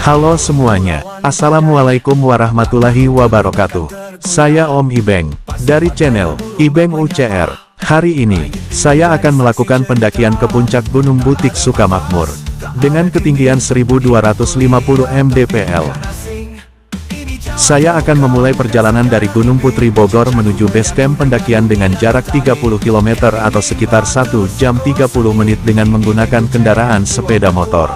Halo semuanya, Assalamualaikum warahmatullahi wabarakatuh. Saya Om Ibeng, dari channel Ibeng UCR. Hari ini, saya akan melakukan pendakian ke puncak Gunung Butik Sukamakmur, dengan ketinggian 1250 mdpl. Saya akan memulai perjalanan dari Gunung Putri Bogor menuju base camp pendakian dengan jarak 30 km atau sekitar 1 jam 30 menit dengan menggunakan kendaraan sepeda motor.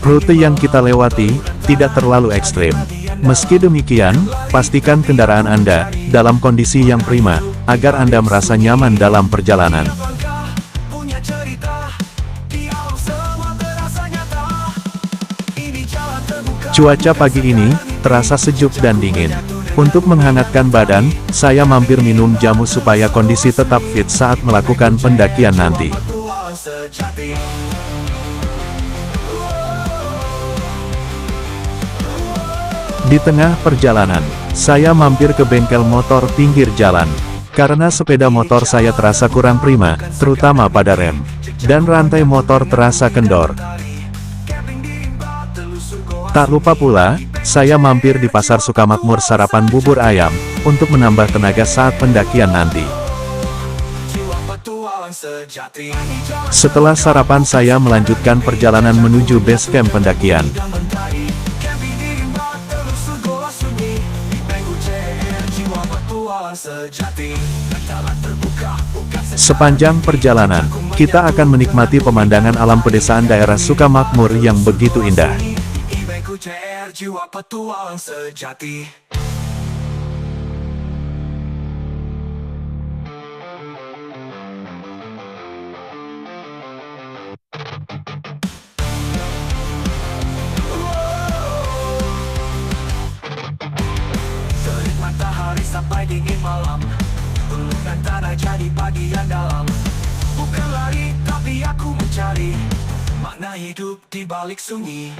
Rute yang kita lewati tidak terlalu ekstrim. Meski demikian, pastikan kendaraan Anda dalam kondisi yang prima, agar Anda merasa nyaman dalam perjalanan. Cuaca pagi ini terasa sejuk dan dingin. Untuk menghangatkan badan, saya mampir minum jamu supaya kondisi tetap fit saat melakukan pendakian nanti. Di tengah perjalanan, saya mampir ke bengkel motor pinggir jalan. Karena sepeda motor saya terasa kurang prima, terutama pada rem, dan rantai motor terasa kendor. Tak lupa pula, saya mampir di Pasar Sukamakmur sarapan bubur ayam, untuk menambah tenaga saat pendakian nanti. Setelah sarapan saya melanjutkan perjalanan menuju base camp pendakian. Sepanjang perjalanan, kita akan menikmati pemandangan alam pedesaan daerah Sukamakmur yang begitu indah. Jiwa petualang sejati. Terik matahari sampai dingin malam, pelukan tanah jadi pagi yang dalam. Bukan lari, tapi aku mencari makna hidup di balik sunyi.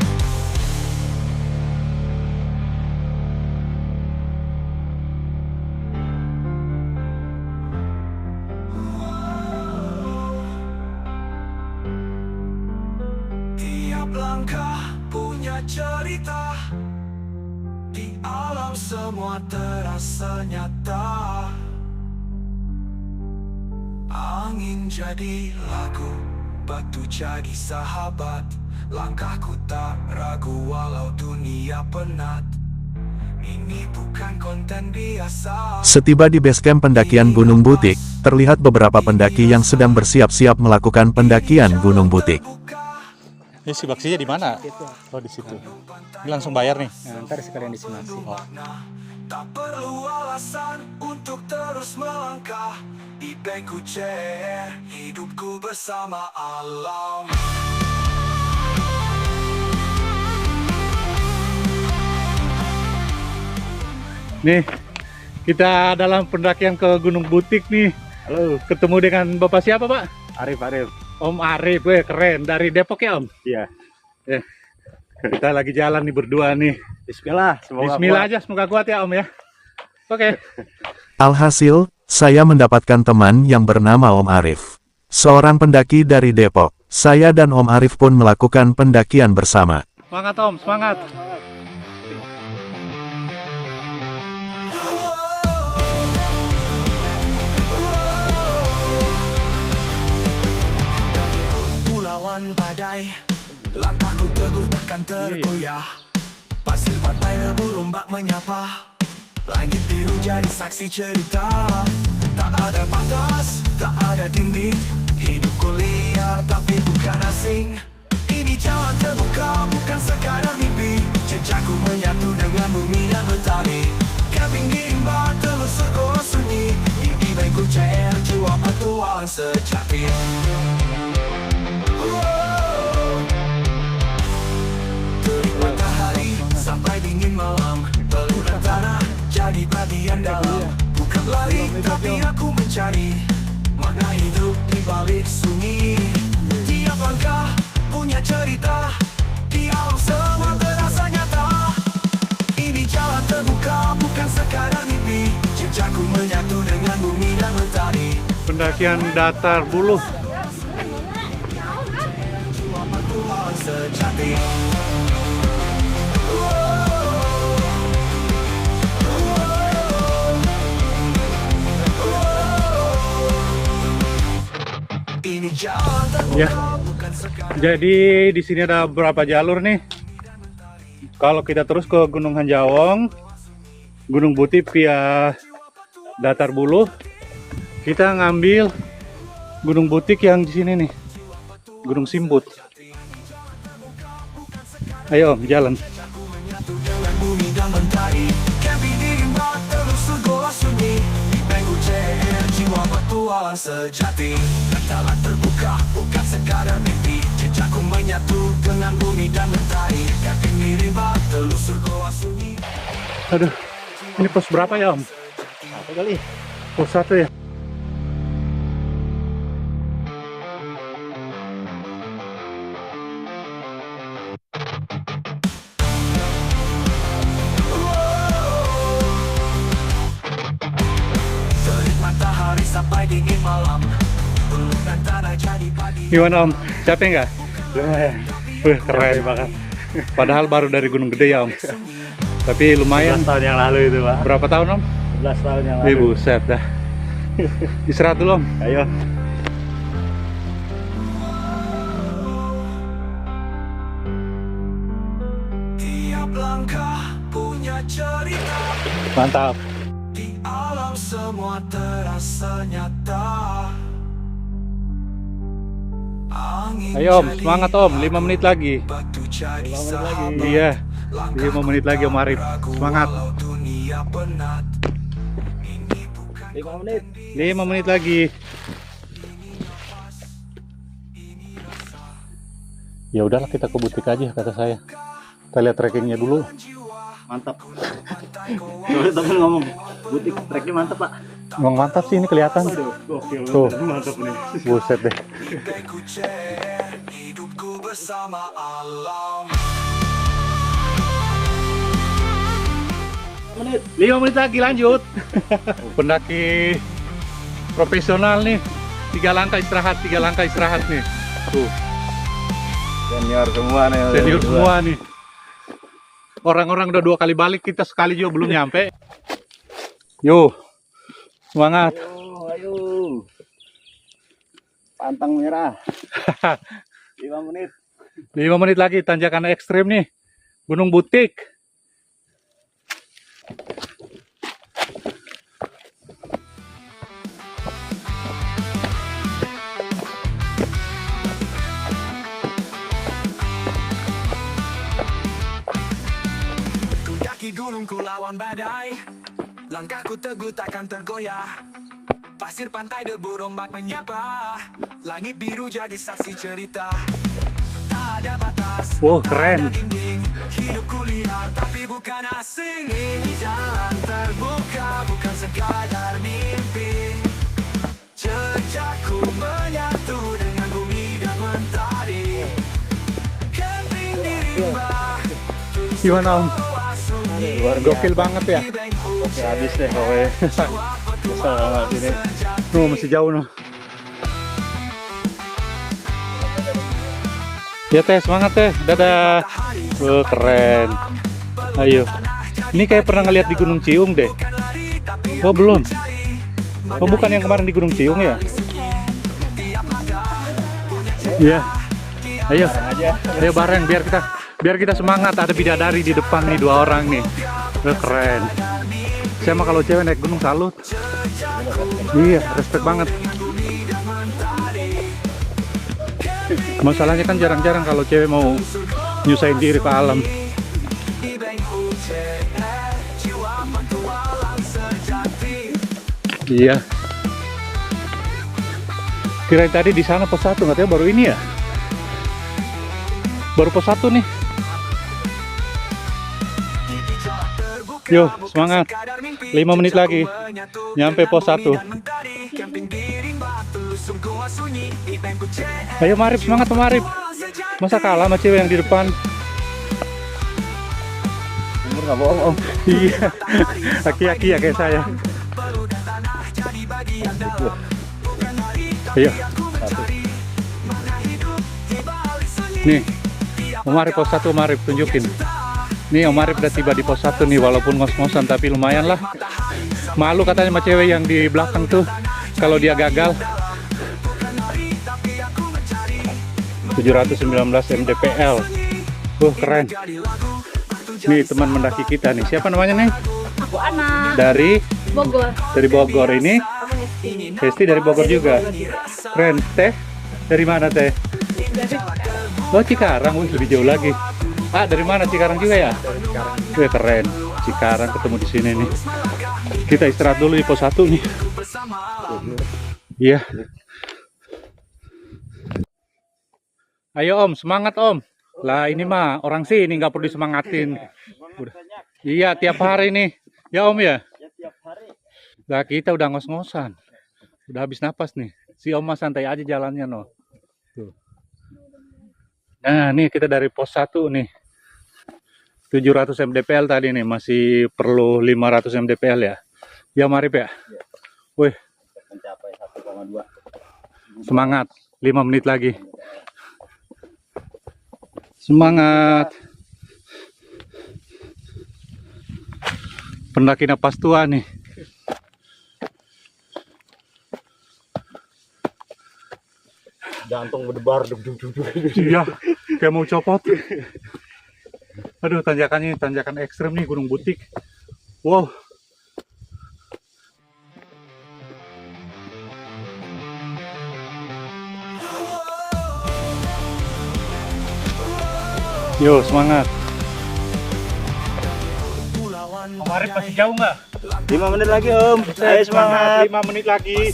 Langkah punya cerita, di alam semua terasa nyata. Angin jadi lagu, batu jadi sahabat. Langkahku tak ragu walau dunia penat. Ini bukan konten biasa. Setiba di base camp pendakian Gunung Butik, terlihat beberapa pendaki yang sedang bersiap-siap melakukan pendakian Gunung Butik. Ini si baksinya di mana? Oh, di situ. Ini langsung bayar nih. Nah, ntar sekalian disimasi. Oh. Tak perlu alasan untuk terus melangkah. Ibeng UCR, hidupku bersama alam. Nih, kita dalam pendakian ke Gunung Butik nih. Halo, ketemu dengan Bapak siapa, Pak? Arif. Om Arif, keren. Dari Depok ya, Om? Iya. Kita lagi jalan nih berdua nih. Bismillah, semoga Bismillah kuat. aja, semoga kuat ya, Om ya. Oke. Alhasil, saya mendapatkan teman yang bernama Om Arif, seorang pendaki dari Depok. Saya dan Om Arif pun melakukan pendakian bersama. Semangat, Om, semangat. Badai, langkahku teguh takkan tergoyah. Pasir pantai berombak menyapa, langit biru jadi saksi cerita. Tak ada batas, tak ada dinding, hidupku liar tapi bukan asing. Ini jalan terbuka bukan sekadar mimpi, jejakku menyatu dengan bumi dan mentari. Camping di rimba telusur goa sunyi, Ibeng UCR jiwa petualang sejati. Sampai dingin malam, pelukan tanah jadi bagian dalam. Bukan lari, tapi aku mencari makna hidup di balik sunyi. Tiap langkah punya cerita, di alam semua terasa nyata. Ini jalan terbuka bukan sekadar mimpi, jejakku menyatu dengan bumi dan mentari. pendakian datar buluh. Sejati. Ini jalan Ya. terbuka bukan sekadar. Jadi di sini ada beberapa jalur nih. Kalau kita terus ke Gunung Hanjawong, Gunung Butik via Datar Buluh, kita ngambil Gunung Butik yang di sini nih, Gunung Simput. Ayo Om, jalan. Aku menyatu dengan bumi dan mentari. Camping di rimba telusur goa sunyi. Di Bengku CR jiwa petualang sejati. Jalan terbuka bukan sekadar mimpi. Jejakku menyatu dengan bumi dan mentari. Camping di rimba telusur goa sunyi. Aduh, ini pos berapa ya Om? Satu kali. Pos 1 ya? Terik matahari sampai dingin malam. Peluk dan tanah jadi pagi. Gimana Om? Capek nggak? Lumayan. Wih, keren banget. Padahal baru dari Gunung Gede ya Om. Tapi lumayan. 11 tahun yang lalu itu, Pak. Berapa tahun Om? 11 tahun yang Wih, lalu. buset dah. Istirahat dulu Om. Ayo. Tiap langkah punya cerita. Mantap. Di alam semua terasa nyata. Angin Ayo Om, jadi semangat Om. 5 menit lagi. batu jadi 5 menit sahabat. lagi. Iya. 5 menit lagi Om Arif. Ragu Semangat. walau dunia penat. Ini bukan 5 menit. 5 menit lagi. Ya udahlah kita ke butik aja kata saya. Kita lihat trekkingnya dulu. Mantap. Soalnya temen ngomong, butik treknya mantap, Pak. Emang mantap sih ini kelihatan. Gokil. Tuh. Mantap nih. Buset deh. Bengku CR, hidupku bersama alam. 5 menit lagi lanjut. Pendaki profesional nih. 3 langkah istirahat, 3 langkah istirahat nih. Tuh, Senior semua nih. senior semua nih. Orang-orang udah 2 kali balik, kita sekali juga belum nyampe. Yo, semangat. Ayo. Pantang merah. 5 menit. 5 menit lagi, tanjakan ekstrim nih. Gunung Butik. Kaki gunungku lawan badai. Langkahku teguh takkan tergoyah. Pasir pantai debu rombak menyapa. Langit biru jadi saksi cerita. Tak ada batas. Wow, tak keren. ada dinding. Hidupku liar tapi bukan asing. Ini jalan terbuka bukan sekadar mimpi. Jejakku menyatu dengan bumi dan mentari. Camping di rimba. Gimana Om? Luar Gokil banget ya. Oke, habis deh pokoknya. Kesel banget ini. Tuh masih jauh noh. Ya teh, semangat teh. Dadah. Keren. Ayo. Ini kayak pernah ngeliat di Gunung Ciung deh. Oh belum. Oh bukan yang kemarin di Gunung Ciung ya? Iya. Ayo. Ayo bareng biar kita semangat. Ada bidadari di depan nih, 2 orang nih. Keren. Saya mah kalau cewek naik gunung salut. Iya, respect banget. Masalahnya kan jarang-jarang kalau cewek mau nyusahin diri ke alam. Iya. Kirain tadi di sana pos 1, nggak tahu baru ini ya. Baru pos 1 nih. Yo, semangat. 5 menit lagi. Nyampe pos 1. Ayo Marip, semangat Marip. Masa kalah sama cewek yang di depan? Umur nggak bohong, Om. Iya. Aki-aki ya kayak saya. Ayo. Nih, Om Arif pos 1, Om Arif tunjukin. Nih Om Arif udah tiba di pos 1 nih, walaupun ngos-ngosan tapi lumayan lah. Malu katanya sama cewek yang di belakang tuh kalau dia gagal. 719 mdpl. Keren. Nih teman mendaki kita nih. Siapa namanya nih? Aku Ana. Dari Bogor. Dari Bogor ini. Hesti dari Bogor juga. Keren. Teh dari mana teh? Oh Cikarang, wih lebih jauh lagi. Ah dari mana? Cikarang juga ya? Wih keren. Cikarang ketemu di sini nih. Kita istirahat dulu di pos 1 nih. Iya. Ayo Om, semangat Om. Lah ini mah orang sini nggak perlu disemangatin. Udah. Iya tiap hari nih. Ya Om ya. Lah kita udah ngos-ngosan. Udah habis napas nih. Si Om mah santai aja jalannya no. Tuh. Nah nih kita dari pos 1 nih. 700 mdpl tadi nih. Masih perlu 500 mdpl ya. Ya Marip ya. Wih. Mencapai 1,2. Semangat. 5 menit lagi. Semangat. Pendaki napas tua nih. Jantung berdebar. Iya, kayak mau copot. Aduh, tanjakannya tanjakan ekstrem nih Gunung Butik. Wow. Yo, semangat. Om Arif masih jauh nggak? 5 menit lagi Om. Ayo semangat. 5 menit lagi.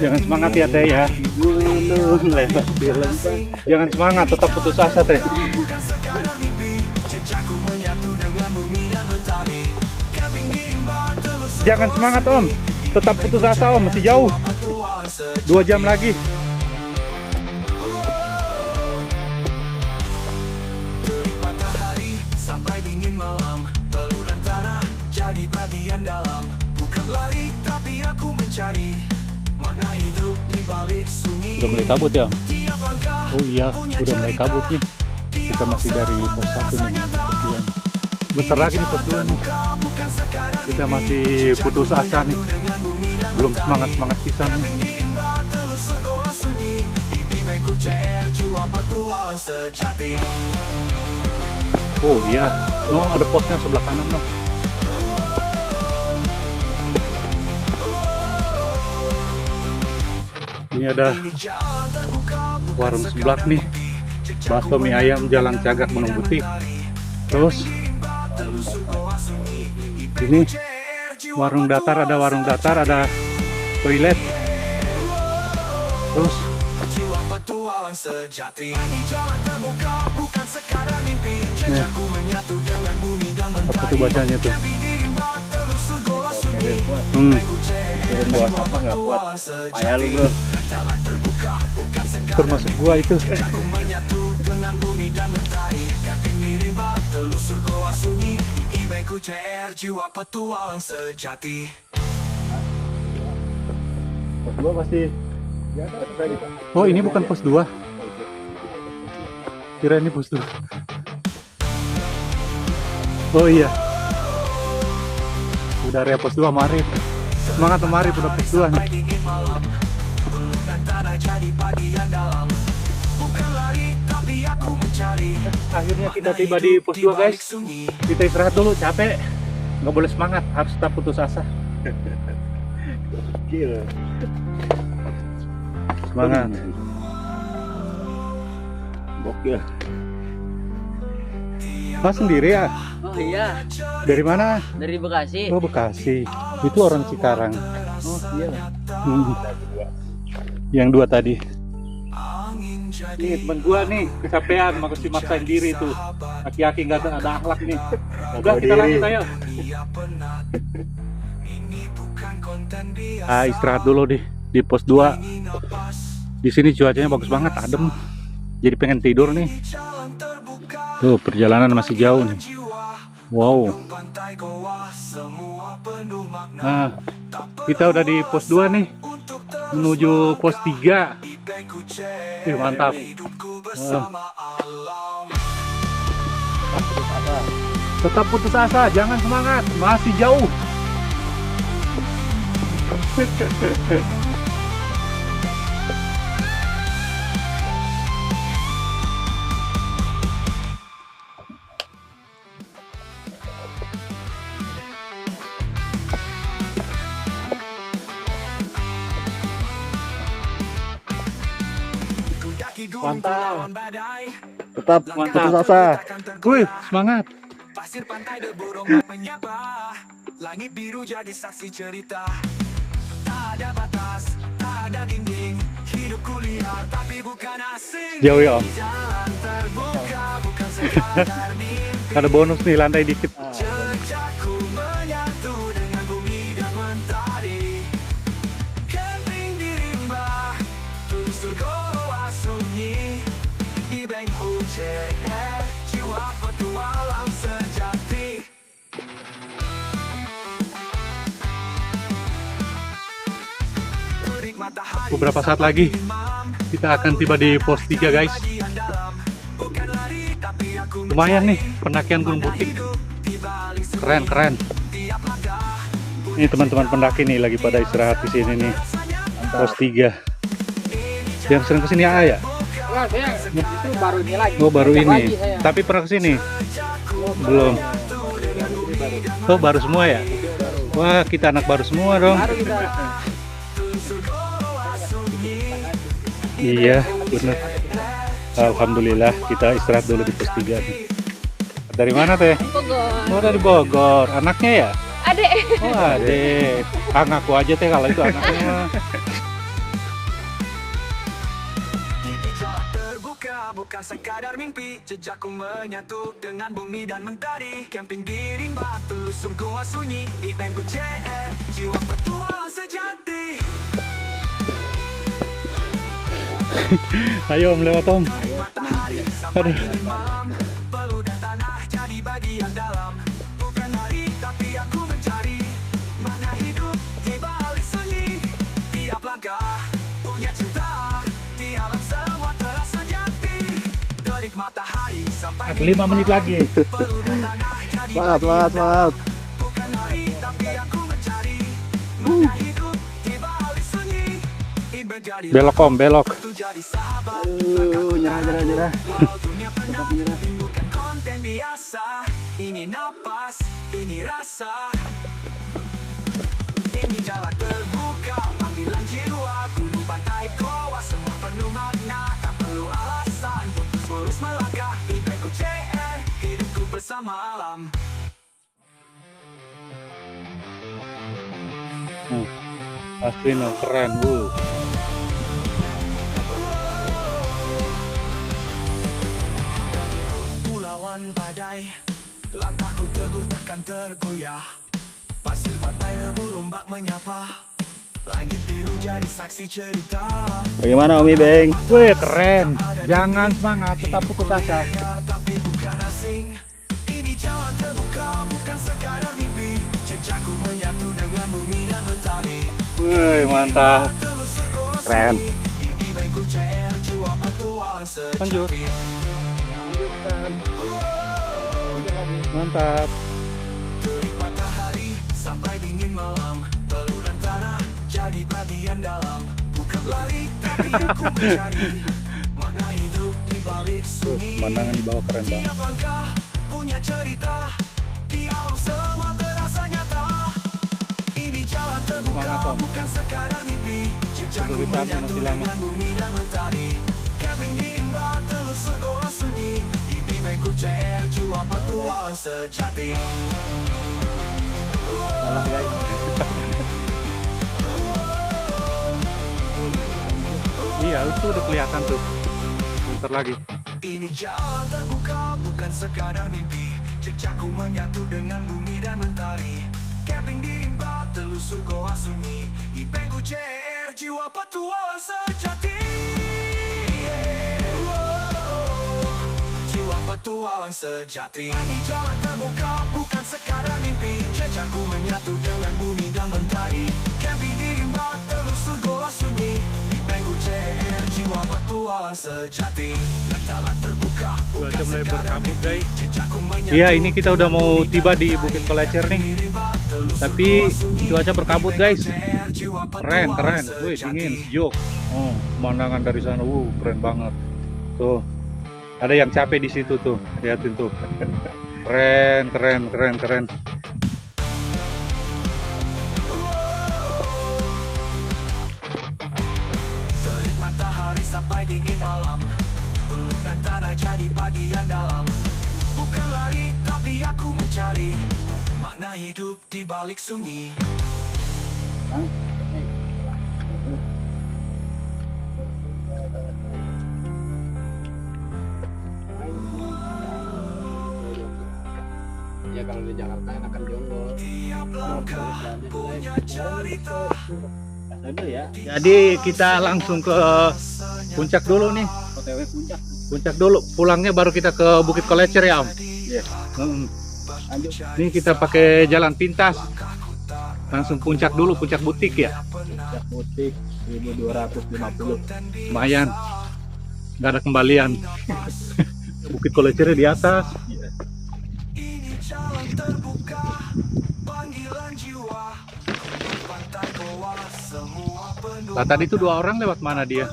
Jangan semangat ya Teh ya. Jangan semangat, tetap putus asa Teh. Jangan semangat Om, tetap putus asa Om, masih jauh. 2 jam lagi. Sampai dingin malam, teluran tanah jadi bagian dalam. Bukan lari tapi aku mencari makna hidup di balik sunyi. Udah mulai kabut ya? Tiap langkah Oh iya, udah mulai kabut nih. Kita masih dari pos 1 nih, pos 2. Bentar lagi nih pos 2 nih. Kita masih putus asa nih. Belum semangat-semangat kita nih. Oh iya, no ada posnya sebelah kanan no. Ini ada warung seblak nih, bakso mie ayam Jalan Cagak Gunung Butik. Terus ini warung datar, ada toilet. Terus apa tuh bacanya tuh? Buat apa nggak kuat? Payah lu bro. Termasuk gua itu. Pos 2 pasti. Oh ini bukan pos 2. Kira ini pos 2. Oh iya. Udah area pos 2 Marif. Semangat Marif udah pos 2 nih. Akhirnya kita tiba di pos 2 guys. Kita istirahat dulu, capek. Nggak boleh semangat, harus tetap putus asa. Gila. Semangat. Gokil. Mas sendiri ya? Oh iya, Dari mana? dari Bekasi. Oh Bekasi. Itu orang Cikarang. Oh iya. Hmm. Yang 2 tadi. Nih temen gua nih kecapean, masih maksain diri tuh. Aki-aki nggak ada akhlak nih. Udah kita lanjut ayo. Ah istirahat dulu di pos 2. Di sini cuacanya bagus banget, adem. Jadi pengen tidur nih. Tuh perjalanan masih jauh nih. Wow. pantai goa semua penuh makna. Nah, kita udah di pos 2 nih, menuju pos 3. Mantap. Hidupku bersama alam. Tetap putus asa, jangan semangat, masih jauh. Mantap. Tetap putus asa. Wih, semangat. Pasir pantai debu rombak menyapa. Langit biru jadi saksi cerita. Tak ada batas, tak ada dinding. Hidupku liar tapi bukan asing. Jauh ya, Om. Jalan terbuka bukan sekadar mimpi. Ada bonus nih, lantai dikit. Jejakku menyatu dengan bumi dan mentari. Camping di rimba, telusur goa sunyi. Di bank UCR, jiwa petualang sejati. Terik matahari Beberapa saat lagi kita akan tiba di pos 3, guys. bagian dalam. Bukan lari tapi aku Lumayan nih pendakian Gunung Butik. Keren, keren. tiap langkah. Ini teman-teman pendaki nih lagi pada istirahat di sini nih. Pos 3. Yang sering kesini ya? Itu baru ini lagi. Oh, baru Lagi ini. saya. Tapi pernah kesini? Belum. Oh, baru semua ya? Wah, kita anak baru semua dong. Baru kita. Iya, bener. Alhamdulillah, kita istirahat dulu di pos 3 nih. Dari mana teh? Bogor. Oh, dari Bogor. Anaknya ya? Adek. Oh, adek. Ah, ngaku aja teh kalau itu anaknya mah. Terbuka bukan sekadar mimpi. Jejakku menyatu dengan bumi dan mentari. Camping di rimba, telusur goa sunyi. Di bangku CR, jiwa petualang sejati. Ayo, Om, lewat Om. Matahari sampai Aduh. malam. Peluh dan tanah jadi bagian dalam. Bukan lari tapi aku mencari. Mana hidup di balik sunyi. Tiap langkah punya cinta. Di alam semua terasa jati. Terik matahari sampai 5 menit lagi. peluh dan tanah jadi Semangat, semangat, semangat. bukan lari tapi aku mencari. Mana hidup di balik sunyi. Menjadi Belok Om, belok. itu jadi sahabat. Nyerah. Walau dunia pernah bukan konten biasa. Ini napas, ini rasa. Ini jalan terbuka, panggilan jiwa. Gunung pantai goa, semua penuh makna. Tak perlu alasan, putus lurus melangkah. Impianku CR, hidupku bersama alam. Asli no, keren. Pulauan badai, langkahku teguh takkan tergoyah. Pasir pantai berombak menyapa. Langit biru jadi saksi cerita. Bagaimana Om Ibeng? Wih, keren. Jangan semangat, tetap putus asa. Tapi bukan asing. Ini jalan terbuka, bukan sekadar mimpi. Jejakku menyatu dengan bumi dan mentari. Wih, mantap. Telusur goa Keren. sunyi. Di bangku CR, jiwa petualang Lanjut. sejati. Mantap. Terik matahari sampai dingin malam. Peluh dan tanah jadi bagian dalam. Bukan lari tapi aku mencari. Makna hidup di balik sunyi. Pemandangan di bawah keren banget. Tiap langkah punya cerita. Di alam semua terasa nyata. Ini jalan terbuka, Semangat, Om. bukan sekadar mimpi. Jejakku Tunggu kita menyatu masih lama. dengan bumi dan mentari. Camping di rimba, telusur goa sunyi. Di bangku CR, jiwa petualang sejati. Iya, itu udah kelihatan tuh. Bentar lagi. Ini jalan terbuka, bukan sekadar mimpi. Jejakku menyatu dengan bumi dan mentari. Camping di rimba, telusur goa sunyi. Di bangku CR, jiwa petualang sejati. Jiwa petualang petualang sejati. Ini jalan terbuka, bukan sekadar mimpi. Jejakku menyatu dengan bumi dan mentari. Camping di rimba, telusur goa sunyi. Di bengku CR, jiwa petualang sejati. Jalan terbuka, bukan Cuaca mulai sekadar berkabut, mimpi. guys. Jejakku menyatu Iya, ini kita udah mau tiba di Bukit Kolecer nih. Tapi cuaca berkabut, guys. Keren, keren. Wih, dingin, sejuk. Oh, pemandangan dari sana, keren banget. Tuh, ada yang capek di situ tuh, lihatin tuh. Keren, keren, keren, keren. Terik matahari sampai dingin malam. Pelukan tanah jadi bagian dalam. Bukan lari, tapi aku mencari makna hidup di balik sunyi. Ya kalau di Jakarta enakan jonggol. Tiap langkah punya cerita. Jadi kita langsung ke puncak dulu nih. OTW puncak. Puncak dulu, pulangnya baru kita ke Bukit Kolecer ya, Om. Iya. Lanjut. Ini kita pakai jalan pintas. Langsung puncak dulu, puncak butik ya. Puncak butik 1250. Lumayan. Nggak ada kembalian. Bukit Kolecernya di atas. Ini jalan terbuka, panggilan jiwa. Pantai goa, semua penuh. Nah, tadi itu 2 orang lewat mana dia?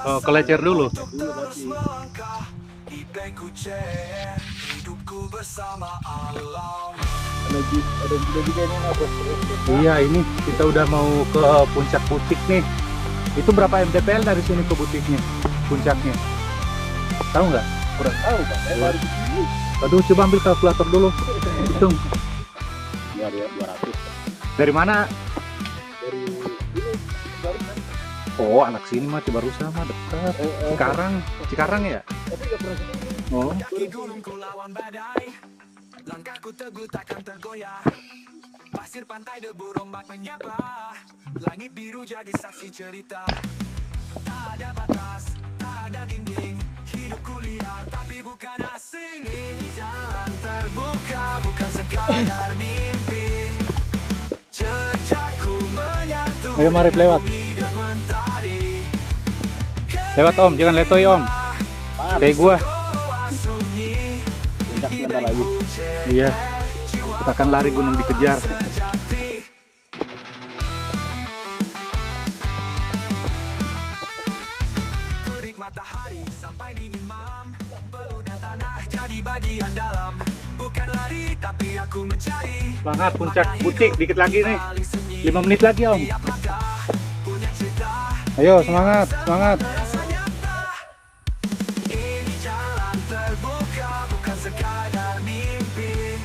Oh, Kolecer dulu. Terus melangkah di bengku CR, hidupku bersama alam. Ada juga ini apa? Iya, ini kita udah mau ke puncak butik nih. Itu berapa mdpl dari sini ke butiknya? Puncaknya. Tahu nggak? Kurang tahu Pak. Saya baru di sini. Aduh, coba ambil kalkulator dulu. Hitung. Ya, 200. Dari mana? Dari ini baru kan. Oh, anak sini mah Cibarusah mah dekat. Cikarang ya? Tapi nggak pernah sini. Oh. Di gunungku lawan badai, langkahku teguh takkan tergoyah. Pasir pantai debu rombak menyapa, langit biru jadi saksi cerita. Tak ada batas, tak ada dinding, hidupku liar tapi bukan asing. Ini jalan terbuka, bukan sekadar mimpi. Jejakku menyatu Ayo, mari lewat. bumi dan mentari. Lewat Om, jangan letoy Om. Kayak gua. Puncak sebentar lagi. Iya. Kita akan lari gunung dikejar. Terik matahari sampai dingin malam, pelukan tanah jadi bagian dalam. Bukan lari tapi aku mencari Semangat puncak butik, dikit lagi nih. 5 menit lagi Om. tiap langkah punya cerita. Ayo, semangat, semangat. Rasa nyata. Ini jalan terbuka, bukan sekadar mimpi.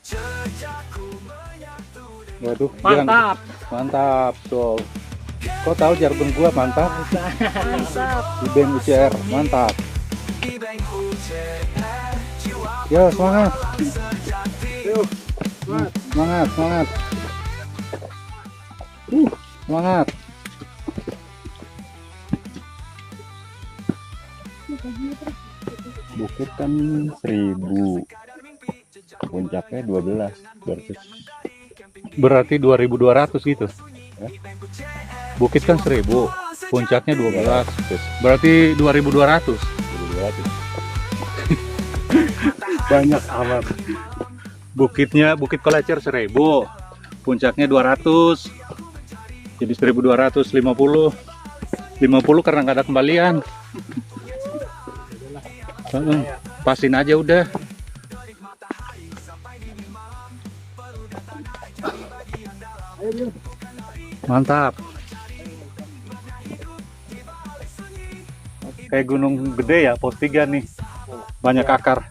Jejakku menyatu dengan Waduh, Mantap. mantap tuh. Kau tahu jargon gua mantap? Mantap. Di Bank UCR, mantap. di bengku CR, jiwa Yo, semangat. sejati. Semangat, semangat. Semangat. Bukit kan 1000. Puncaknya 12. Berarti 2.200 gitu. Bukit kan 1.000, puncaknya 12. Berarti 2.200. 1200. Banyak amat. Bukitnya Bukit Kolecer 1.000, puncaknya 200. Jadi 1.250. 50 karena nggak ada kembalian. Pasin aja udah. Mantap. Kayak gunung gede ya, pos 3 nih. Banyak akar.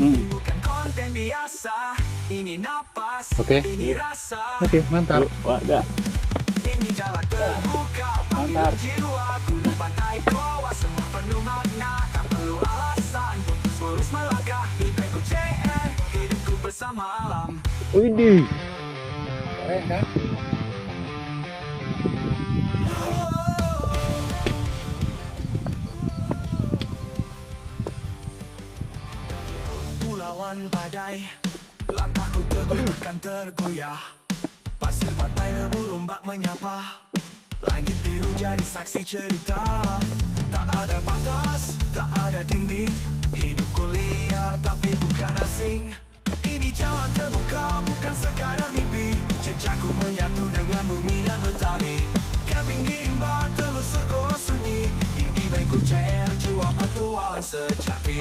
Bukan konten biasa, ini napas, Oke. ini rasa, Oke, mantap. Wah, enggak. ini jalan terbuka, Mantap. jiwa gunung pantai bawah semua penuh makna, tak perlu alasan untuk terus melangkah di bengku CR, hidupku bersama alam. Widih. Keren kan? lawan badai. Langkahku teguh bukan tergoyah. Pasir pantai berombak menyapa. Langit biru jadi saksi cerita. Tak ada batas, tak ada dinding. Hidupku liar tapi bukan asing. Ini jalan terbuka bukan sekadar mimpi. Jejakku menyatu dengan bumi dan mentari. Camping di imbar telusur goa sunyi. Ini baikku CR jiwa petualang sejati.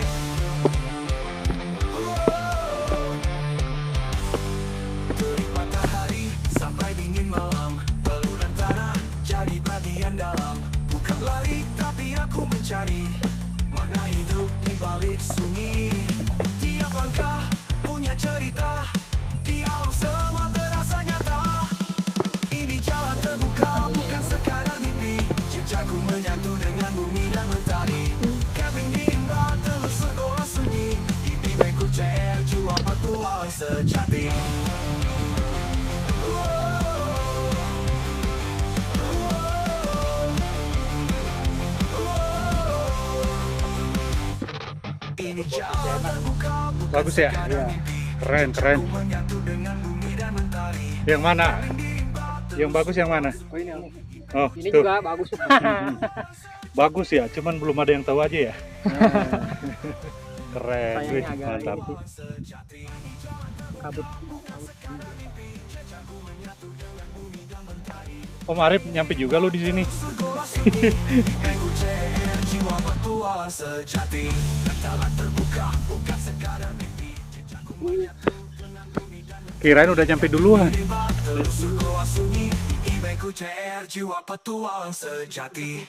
Terik matahari sampai dingin malam. Beluran tanah jadi bagian dalam. Bukan lari tapi aku mencari makna hidup di balik sunyi. Tiap langkah punya cerita. Di alam semua terasa nyata. Ini jalan terbuka bukan sekadar mimpi. Jejakku menyatu dengan bumi dan mentari. Camping di imbar telusur goa sunyi. Ini baikku CR jiwa petualang sejati. Ini jalan terbuka bukan Bagus ya? sekadar mimpi. Keren, keren. Menyatu dengan bumi dan mentari. Yang mana? Yang bagus yang mana? Oh ini Om. Oh, Ini tuh. juga bagus. Bagus ya, cuman belum ada yang tahu aja ya. Keren, wih, Sayangnya agak mantap. ini kabut. Om Arif nyampe juga lu di sini. Jiwa petualang sejati. Jalan terbuka bukan sekadar mimpi. Kirain udah nyampe duluan. Telusur goa sunyi. Ibaku CR jiwa petualang sejati.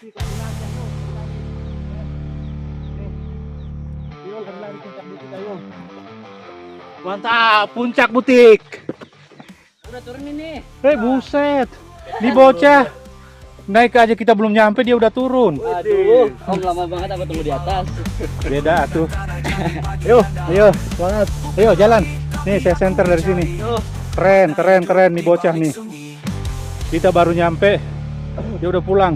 Mantap, puncak butik. Udah turun ini. Buset. Nih bocah. Naik aja kita belum nyampe dia udah turun. Aduh, Om lama banget aku tunggu di atas. Beda tuh. Ayo, semangat. Ayo jalan. Nih saya center dari sini. Keren, keren, keren nih bocah nih. Kita baru nyampe, dia udah pulang.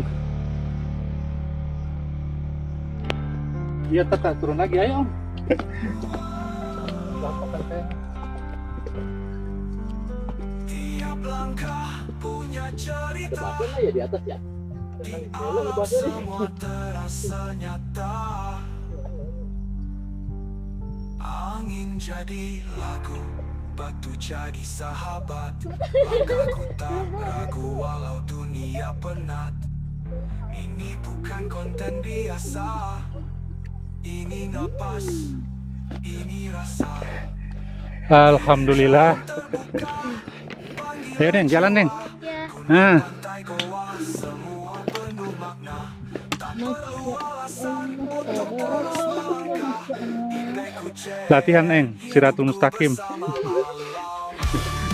Dia tetap turun lagi, ayo Om. Tiap langkah punya cerita. Ya di atas ya. Alam semua terasa nyata. Angin jadi lagu, batu jadi sahabat. Langkahku tak ragu walau dunia penat. Ini bukan konten biasa. Ini napas, ini rasa. Alhamdulillah. Ayo Neng, jalan Neng. Nah, Pantai goa semua penuh makna. Tak perlu alasan untuk terus melangkah. Ibaku CR latihan Neng, Siratul Mustaqim. sama alam.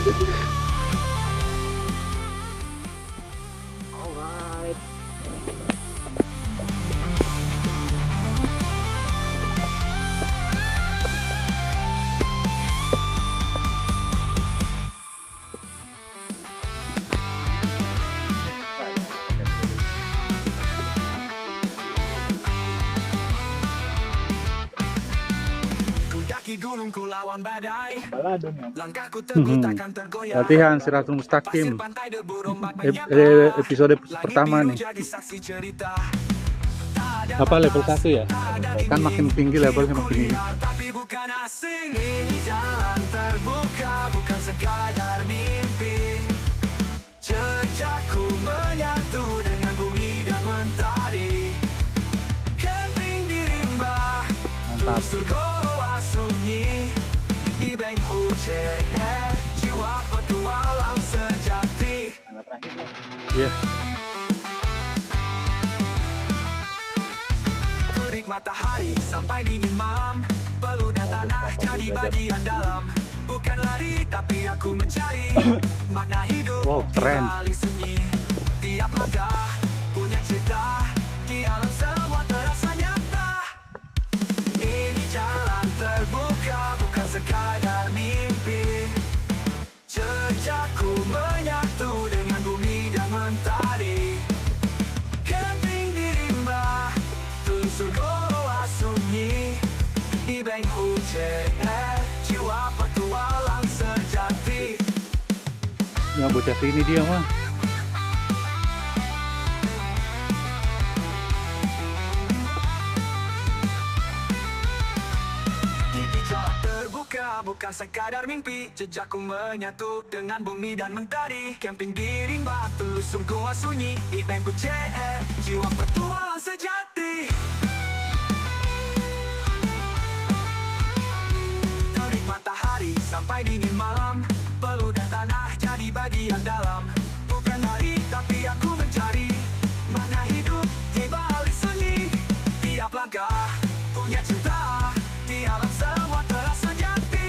Kaki gunungku lawan badai. Langkahku teguh takkan tergoyah. Latihan Siratul Mustaqim. Pasir pantai debu rombak menyapa. Episode Langit pertama biru nih. jadi saksi cerita. Apa level 1 ya? Kan makin tinggi levelnya makin ini. Tapi bukan asing. Ini jalan terbuka bukan sekadar mimpi. Jejakku menyatu dengan bumi dan mentari. Camping di rimba. Mantap. Telusur goa sunyi. Ibeng UCR jiwa petualang sejati. Iya. Terik matahari sampai dingin malam. Pelukan tanah jadi bagian dalam. Bukan lari tapi aku mencari makna hidup. Wow, keren. di balik sunyi. Tiap langkah punya cerita. Di alam semua terasa nyata. Ini jalan terbuka bukan sekadar mimpi. Jejakku menyatu dengan bumi dan mentari. Camping di rimba. Telusur goa sunyi. Ibeng UCR bocah sini dia mah. Di jalan terbuka bukan sekadar mimpi, jejakku menyatu dengan bumi dan mentari. Camping di rimba, telusur goa sunyi, impianku CR, jiwa petualang sejati. Terik matahari sampai dingin malam, peluh dan tanah jadi bagian dalam. Bukan lari tapi aku mencari makna hidup di balik sunyi. Tiap langkah punya cerita, di alam semua terasa jati.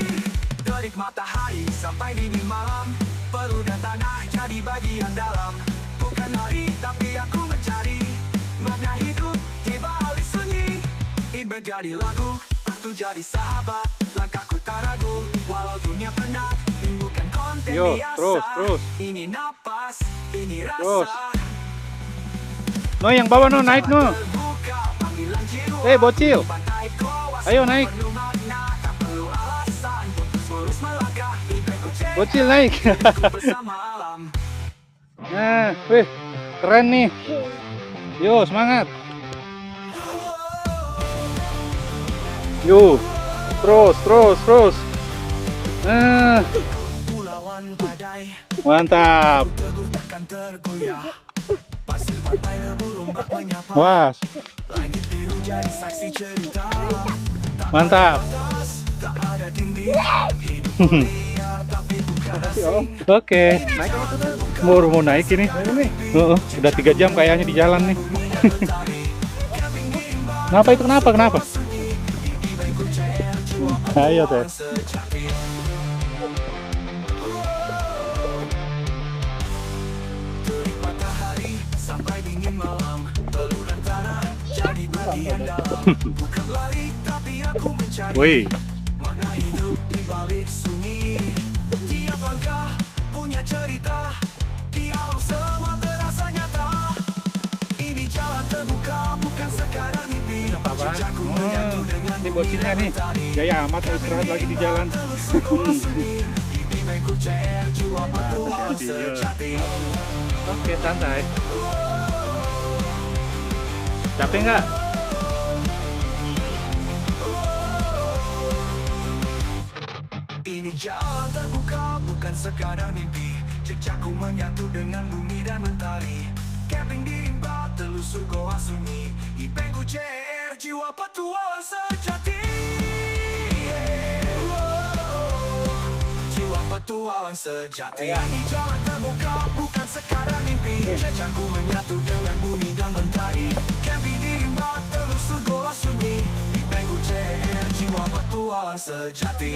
Terik matahari sampai dingin malam, peluh dan tanah jadi bagian dalam. Bukan lari tapi aku mencari makna hidup di balik sunyi. Ini jadi lagu, aku jadi sahabat, langkahku tak ragu walau dunia penat. Ini bukan konten Yo, biasa, terus. ini napas, ini Terus. rasa. No, yang bawah no, naik no. Terbuka panggilan jiwa, Eh, bocil. pantai goa, Ayo, naik. penuh makna, tak perlu alasan untuk terus melangkah. Impianku CR, Bocil naik. bersama alam. Nah, wih, keren nih. Yo, semangat. Yo, terus. Nah, Pulauan badai, mantap. teguh takkan tergoyah. Pasir pantai berombak menyapa. Was, Langit biru jadi saksi cerita. mantap. Batas, tak ada dinding. Hidup liar tapi bukan asing. Oke. Mau naik ini. Udah 3 jam kayaknya di jalan nih. Kenapa itu? Kenapa? Ayo teh. Terik matahari sampai dingin malam, peluh dan tanah jadi bagian dalam. Bukan lari tapi aku mencari Wih, makna hidup di balik sunyi. Tiap langkah punya cerita, di alam semua terasa nyata. Ini jalan terbuka bukan sekadar mimpi, jejakku menyatu dengan ini bumi bocilnya dan nih. mentari. Gaya amat istirahat lagi di jalan. Telusur goa sunyi, impianku CR, jiwa petualang Iya. sejati. Oke, santai. Capek nggak? Ini jalan terbuka bukan sekadar mimpi, jejakku menyatu dengan bumi dan mentari. Camping di rimba, telusur goa sunyi, impianku CR, jiwa petualang sejati. Jiwa petualang sejati. Ini jalan terbuka bukan sekadar mimpi, jejakku menyatu dengan bumi dan mentari. Camping di rimba, telusur goa sunyi, impianku CR, jiwa petualang sejati.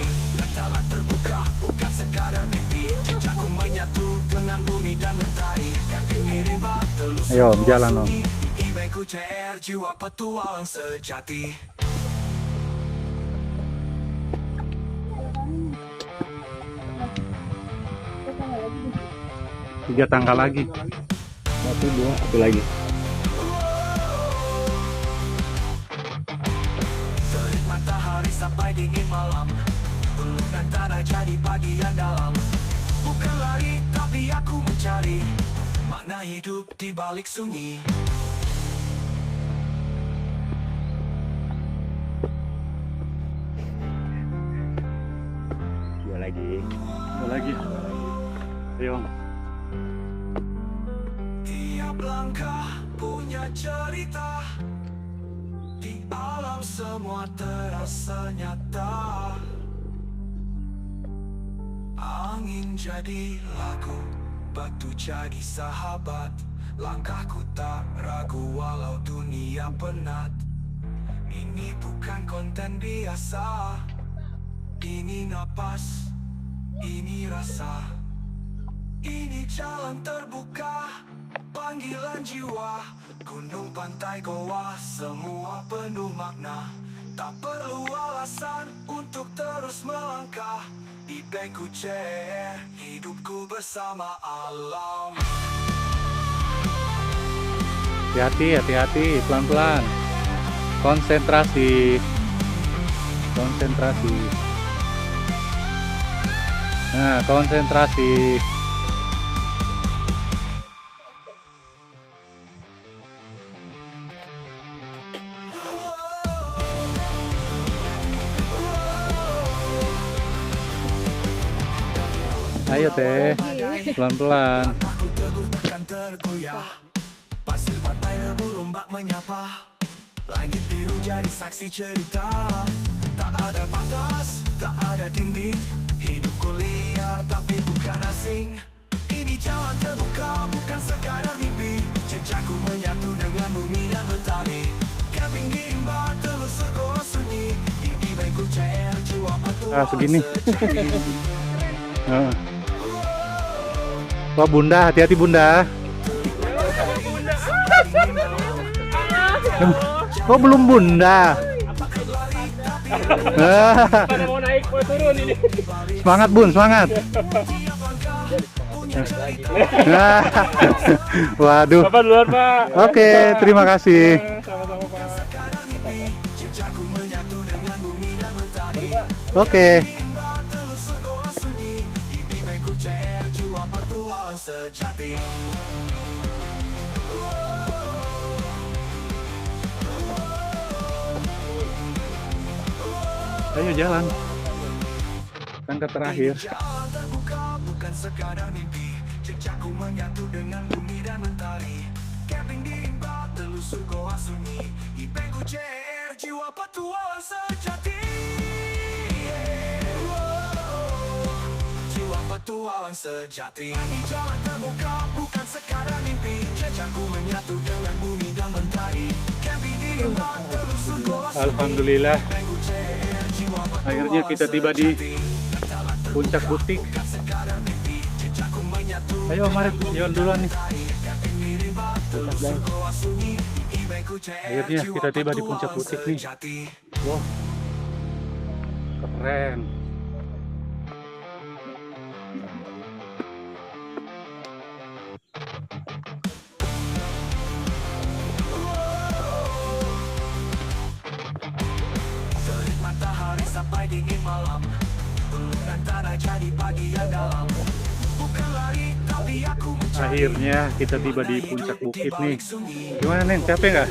Jalan terbuka bukan sekadar mimpi, jejakku menyatu dengan bumi dan mentari. Camping di rimba, telusur Ayo, goa jalan, Om. sunyi, impianku CR, jiwa petualang sejati. Tiga tangga lagi. 1, 2, satu lagi. Terik matahari sampai dingin malam, peluh dan tanah jadi bagian dalam. Bukan lari tapi aku mencari makna hidup di balik sunyi. Dua lagi. Ayo. Tiap langkah punya cerita, di alam semua terasa nyata. Angin jadi lagu, batu jadi sahabat. Langkahku tak ragu walau dunia penat. Ini bukan konten biasa, ini napas, ini rasa. Ini jalan terbuka, panggilan jiwa. Gunung, pantai, goa, semua penuh makna. Tak perlu alasan untuk terus melangkah. Impianku CR, hidupku bersama alam. Hati-hati, pelan-pelan. Konsentrasi. Nah, konsentrasi. Ayo teh, pelan-pelan. Aku teguh takkan tergoyah. Pasir pantai berombak menyapa. Langit biru jadi saksi cerita. Tak ada batas, tak ada dinding. Hidupku liar tapi bukan asing. Ini jalan terbuka bukan sekadar mimpi. Jejakku menyatu dengan bumi dan mentari. Camping di imbar telusur goa sunyi. Ini baikku CR jiwa petualang Segini. sejati. Heeh. Wah bunda, hati-hati bunda. Kok belum bunda? Pada mau naik mau turun ini. Semangat bun, semangat. Waduh. Bapak duluan Pak. Oke, terima kasih. Sama-sama Pak. Jejakku menyatu dengan bumi dan mentari. Oke. Telusur goa sunyi. Ini baikku CR jiwa petualang sejati. Ayo jalan. Tangga terakhir. Jalan terbuka bukan sekadar mimpi. Jejakku menyatu dengan bumi dan mentari. Camping di imbar telusur goa sunyi. IPku CR jiwa petualang sejati. Jiwa petualang sejati. Ini jalan terbuka bukan sekadar mimpi. Jejakku menyatu dengan bumi dan mentari. Camping di imbar telusur goa sunyi. Alhamdulillah. IPku CR jiwa petualang Akhirnya kita tiba di puncak butik. Ayo mari jalan duluan nih. Akhirnya kita tiba di puncak butik nih. Wow, keren. Terik matahari sampai dingin malam. Uluran tanah jadi pagi yang dalam. Bukan lari tapi aku mencari. Akhirnya kita tiba di puncak bukit nih. Gimana Neng, capek nggak?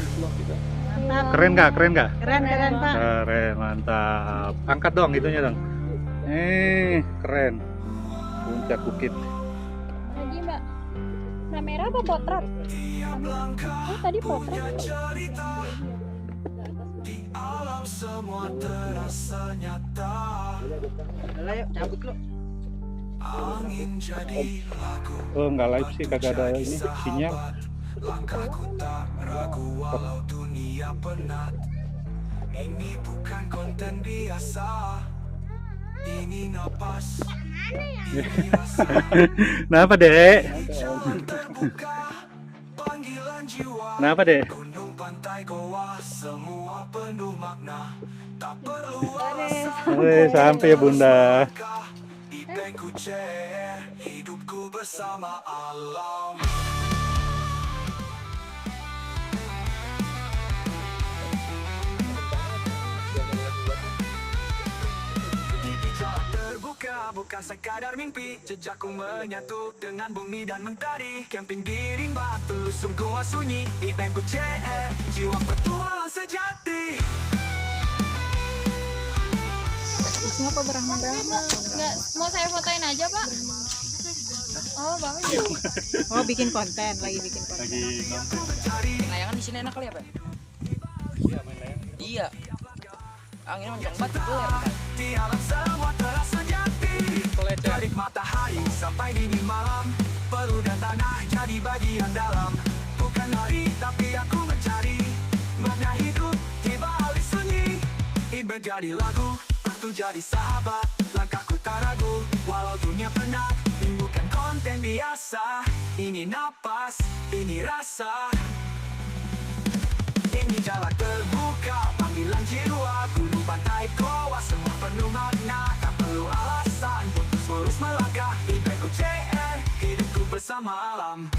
Keren nggak? Keren nggak? Keren Pak. Keren, mantap. Angkat dong itunya dong. Keren. Puncak bukit. Lagi Mbak. Kamera apa potret? Oh tadi potret. Cerita di alam semua terasa nyata. Ayo cabut lu. Angin jadi lagu. Oh nggak live sih, kagak ada ini sinyal. Langkahku tak ragu walau dunia penat. Ini bukan konten biasa. Ini napas. Ini rasa. Kenapa dek? Jalan terbuka. Panggilan jiwa. Kenapa dek? Gunung pantai goa semua penuh makna. Tak perlu alasan. Sampai ya bunda. IPku CR hidupku bersama alam. Ini jalan terbuka bukan sekadar mimpi. Jejakku menyatu dengan bumi dan mentari. Camping di rimba telusur goa sunyi. IPku CR jiwa petualang sejati. Semua apa berahma-berahma? Enggak, mau saya fotoin aja Pak. Oh bagus. Oh bikin konten, lagi bikin konten. Layangan di sini enak kali ya Pak? Iya. Anginnya kencang banget boleh. Di alam semua terasa jati. Dari matahari sampai dini malam. Peluh dan tanah jadi bagian dalam. Bukan lari tapi aku mencari makna hidup di balik sunyi. Ibarat jadi lagu, aku jadi sahabat. Langkahku tak ragu walau dunia penat. Ini bukan konten biasa. Ini napas, ini rasa. Ini jalan terbuka, panggilan jiwa. Gunung pantai goa, semua penuh makna. Tak perlu alasan untuk terus melangkah. IPku CR, hidupku bersama alam.